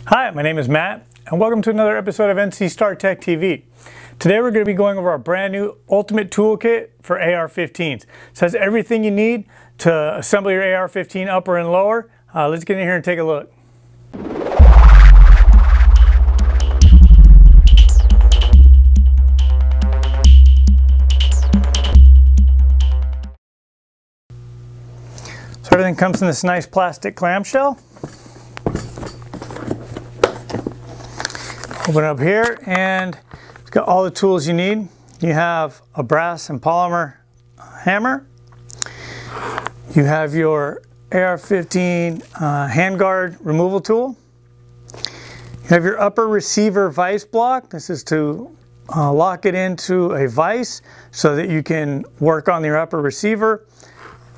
Hi, my name is Matt, and welcome to another episode of NC Star Tech TV. Today we're going to be going over our brand new Ultimate Toolkit for AR-15s. It has everything you need to assemble your AR-15 upper and lower. Let's get in here and take a look. So everything comes in this nice plastic clamshell. Open it up here and it's got all the tools you need. You have a brass and polymer hammer. You have your AR-15 handguard removal tool. You have your upper receiver vise block. This is to lock it into a vise so that you can work on your upper receiver.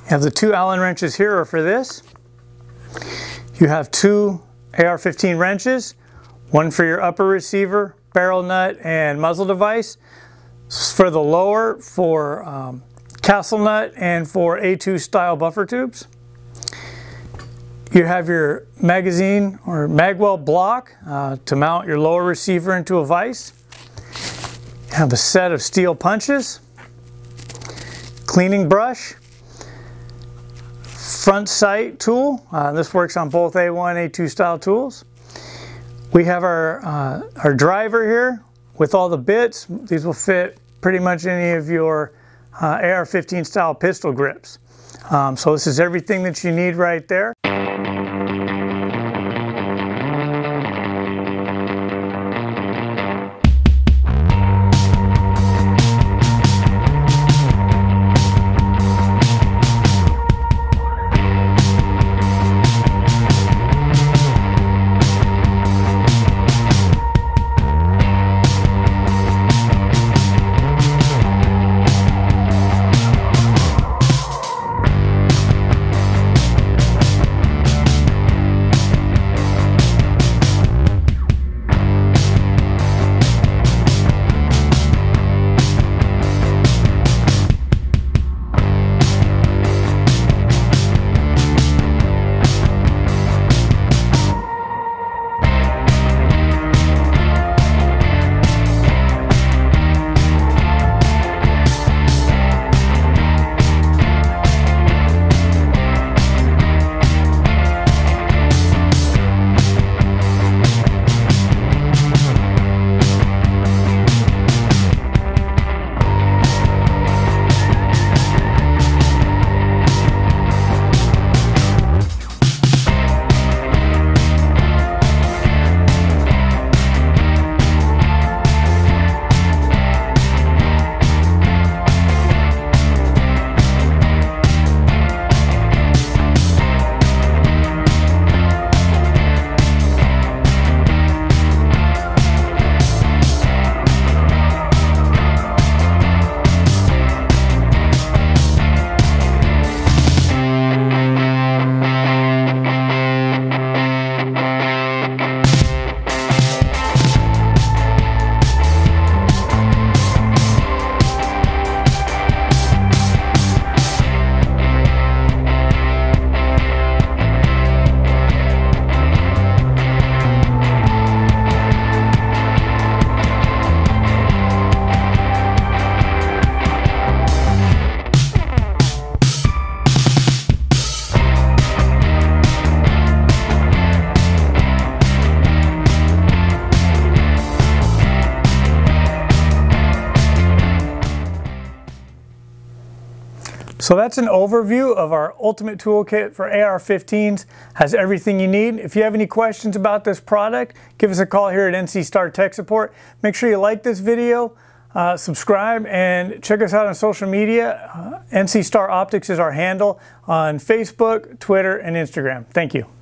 You have the two Allen wrenches here are for this. You have two AR-15 wrenches. One for your upper receiver, barrel nut, and muzzle device. For the lower, for castle nut and for A2 style buffer tubes. You have your magazine or magwell block to mount your lower receiver into a vise. You have a set of steel punches, cleaning brush, front sight tool. This works on both A1, A2 style tools. We have our driver here with all the bits. These will fit pretty much any of your AR-15 style pistol grips. So this is everything that you need right there. So that's an overview of our Ultimate Toolkit for AR-15s. Has everything you need. If you have any questions about this product, give us a call here at NC Star Tech Support. Make sure you like this video, subscribe, and check us out on social media. NC Star Optics is our handle on Facebook, Twitter, and Instagram. Thank you.